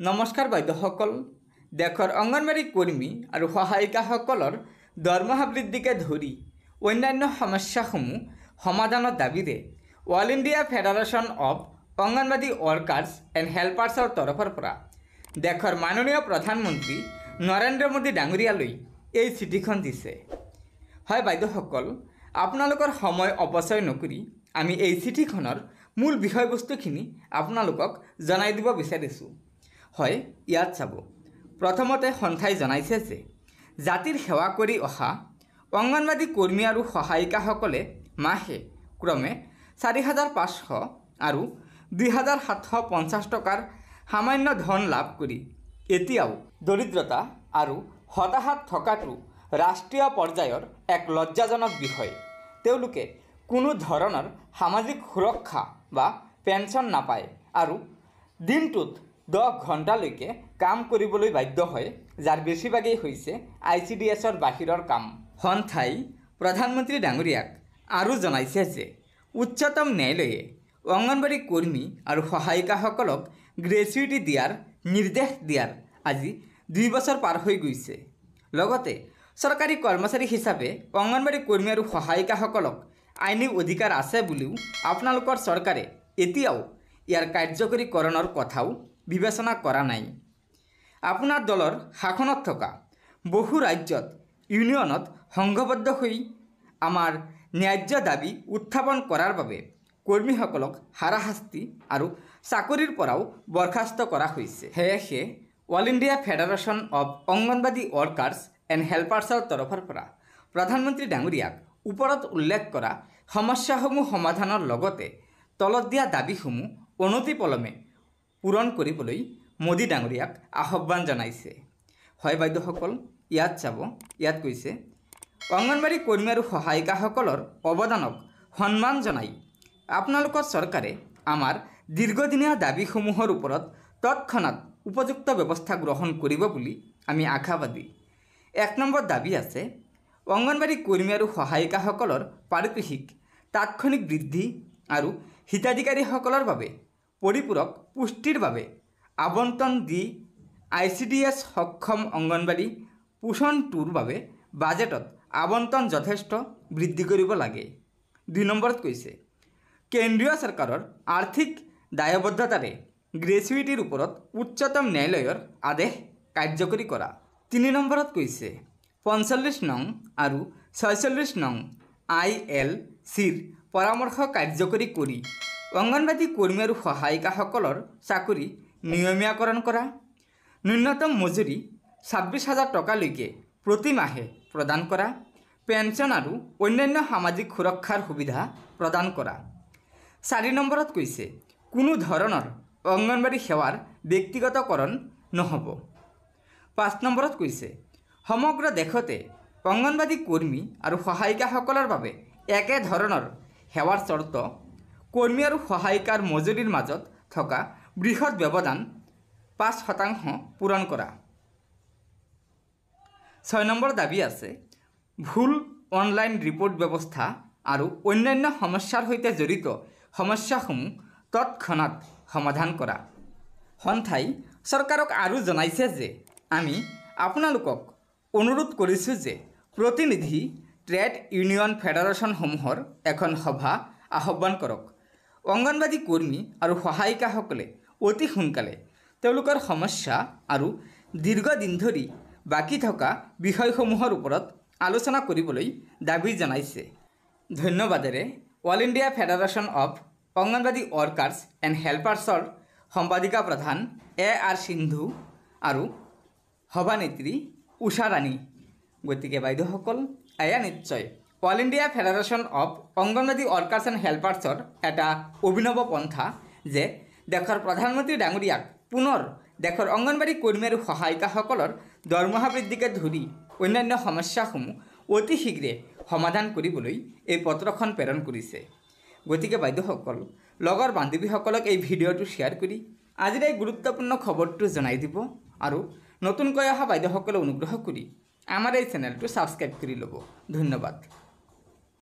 নমস্কাৰ বাইদেউসকল। দেশৰ অংগনবাড়ী কৰ্মী আৰু সহায়িকাসকলৰ দৰমহা বৃদ্ধিকে ধৰি অন্যান্য সমস্যাসমূহ সমাধানৰ দাবীৰে all India federation of Anganwadi workers and হেল্পাৰ্ছৰ তৰফৰ পৰা দেশৰ মাননীয় প্ৰধানমন্ত্ৰী নৰেন্দ্ৰ মোদী ডাঙৰীয়ালৈ এই চিঠিখন দিছে। হয় বাইদেউসকল, আপোনালোকৰ সময় অপচয় নকৰি আমি এই চিঠিখনৰ মূল বিষয়বস্তুখিনি আপোনালোকক জনাই দিব বিচাৰিছোঁ। হয়, ইয়াত চাব। প্ৰথমতে সন্থাই জনাইছে যে জাতিৰ সেৱা কৰি অহা অংগনবাড়ী কৰ্মী আৰু সহায়িকাসকলে মাহে ক্ৰমে 4,500 আৰু 2,750 টকাৰ সামান্য ধন লাভ কৰি এতিয়াও দৰিদ্ৰতা আৰু হতাশাত থকাটো ৰাষ্ট্ৰীয় পৰ্যায়ৰ এক লজ্জাজনক বিষয়। তেওঁলোকে কোনো ধৰণৰ সামাজিক সুৰক্ষা বা পেঞ্চন নাপায় আৰু দিনটোত 10 ঘণ্টালৈকে কাম কৰিবলৈ বাধ্য হয়, যাৰ বেছিভাগেই হৈছে ICDSৰ বাহিৰৰ কাম। সন্থাই প্ৰধানমন্ত্ৰী ডাঙৰীয়াক আৰু জনাইছে যে উচ্চতম ন্যায়ালয়ে অংগনবাড়ী কৰ্মী আৰু সহায়িকাসকলক গ্ৰেচুইটি দিয়াৰ নিৰ্দেশ দিয়াৰ আজি 2 বছৰ পাৰ হৈ গৈছে। লগতে চৰকাৰী কৰ্মচাৰী হিচাপে অংগনবাড়ী কৰ্মী আৰু সহায়িকাসকলক আইনী অধিকাৰ আছে বুলিও আপোনালোকৰ চৰকাৰে এতিয়াও ইয়াৰ কাৰ্যকৰীকৰণৰ কথাও বিবেচনা কৰা নাই। আপোনাৰ দলৰ শাসনত থকা বহু ৰাজ্যত ইউনিয়নত সংঘবদ্ধ হৈ আমাৰ ন্যায্য দাবী উত্থাপন কৰাৰ বাবে কৰ্মীসকলক হাৰাশাস্তি আৰু চাকৰিৰ পৰাও বৰখাস্ত কৰা হৈছে। সেয়েহে all India federation of Anganwadi workers and হেল্পাৰ্ছৰ তৰফৰ পৰা প্ৰধানমন্ত্ৰী ডাঙৰীয়াক ওপৰত উল্লেখ কৰা সমস্যাসমূহ সমাধানৰ লগতে তলত দিয়া দাবীসমূহ অনতিপলমে পূৰণ কৰিবলৈ মোদী ডাঙৰীয়াক আহ্বান জনাইছে। হয় বাইদেউসকল, ইয়াত চাব। ইয়াত কৈছে অংগনবাড়ী কৰ্মী আৰু সহায়িকাসকলৰ অৱদানক সন্মান জনাই আপোনালোকৰ চৰকাৰে আমাৰ দীৰ্ঘদিনীয়া দাবীসমূহৰ ওপৰত তৎক্ষণাত উপযুক্ত ব্যৱস্থা গ্ৰহণ কৰিব বুলি আমি আশাবাদী। 1 নম্বৰ দাবী আছে অংগনবাড়ী কৰ্মী আৰু সহায়িকাসকলৰ পাৰিতোষিক তাৎক্ষণিক বৃদ্ধি আৰু হিতাধিকাৰীসকলৰ বাবে পৰিপূৰক পুষ্টিৰ বাবে আবণ্টন দি ICDS সক্ষম অংগনবাড়ী পোষণ 2ৰ বাবে বাজেটত আবণ্টন যথেষ্ট বৃদ্ধি কৰিব লাগে। 2 নম্বৰত কৈছে কেন্দ্ৰীয় চৰকাৰৰ আৰ্থিক দায়বদ্ধতাৰে গ্ৰেচুইটিৰ ওপৰত উচ্চতম ন্যায়ালয়ৰ আদেশ কাৰ্যকৰী কৰা। 3 নম্বৰত কৈছে 45 নং আৰু 46 নং ILCৰ পৰামৰ্শ কাৰ্যকৰী কৰি অংগনবাড়ী কৰ্মী আৰু সহায়িকাসকলৰ চাকৰি নিয়মীয়াকৰণ কৰা। ন্যূনতম মজুৰি 26,000 টকালৈকে প্ৰতি মাহে প্ৰদান কৰা। পেঞ্চন আৰু অন্যান্য সামাজিক সুৰক্ষাৰ সুবিধা প্ৰদান কৰা। 4 নম্বৰত কৈছে কোনো ধৰণৰ অংগনবাড়ী সেৱাৰ ব্যক্তিগতকৰণ নহ'ব। 5 নম্বৰত কৈছে সমগ্ৰ দেশতে অংগনবাড়ী কৰ্মী আৰু সহায়িকাসকলৰ বাবে একে ধৰণৰ সেৱাৰ চৰ্ত কৰ্মী আৰু সহায়িকাৰ মজুৰিৰ মাজত থকা বৃহৎ ব্যৱধান 5% পূৰণ কৰা। 6 নম্বৰ দাবী আছে ভুল অনলাইন ৰিপৰ্ট ব্যৱস্থা আৰু অন্যান্য সমস্যাৰ সৈতে জড়িত সমস্যাসমূহ তৎক্ষণাত সমাধান কৰা। সন্থাই চৰকাৰক আৰু জনাইছে যে আমি আপোনালোকক অনুৰোধ কৰিছোঁ যে প্ৰতিনিধি ট্ৰেড ইউনিয়ন ফেডাৰেশ্যনসমূহৰ এখন সভা আহ্বান কৰক। অংগনবাড়ী কৰ্মী আৰু সহায়িকাসকলে অতি সোনকালে তেওঁলোকৰ সমস্যা আৰু দীৰ্ঘদিন ধৰি বাকী থকা বিষয়সমূহৰ ওপৰত আলোচনা কৰিবলৈ দাবী জনাইছে। ধন্যবাদেৰে all India federation of Anganwadi workers and হেল্পাৰ্ছৰ সম্পাদিকা প্ৰধান AR সিন্ধু আৰু সভানেত্ৰী উষা ৰাণী। গতিকে বাইদেউসকল, এয়া নিশ্চয় all India federation of Anganwadi workers and হেল্পাৰ্ছৰ এটা অভিনৱ পন্থা যে দেশৰ প্ৰধানমন্ত্ৰী ডাঙৰীয়াক পুনৰ দেশৰ অংগনবাড়ী কৰ্মী আৰু সহায়িকাসকলৰ দৰমহা বৃদ্ধিকে ধৰি অন্যান্য সমস্যাসমূহ অতি শীঘ্ৰে সমাধান কৰিবলৈ এই পত্ৰখন প্ৰেৰণ কৰিছে। গতিকে বাইদেউসকল, লগৰ বান্ধৱীসকলক এই ভিডিঅ'টো শ্বেয়াৰ কৰি আজিৰ এই গুৰুত্বপূৰ্ণ খবৰটো জনাই দিব আৰু নতুনকৈ অহা বাইদেউসকলে অনুগ্ৰহ কৰি আমাৰ এই চেনেলটো ছাবস্ক্ৰাইব কৰি ল'ব। ধন্যবাদ।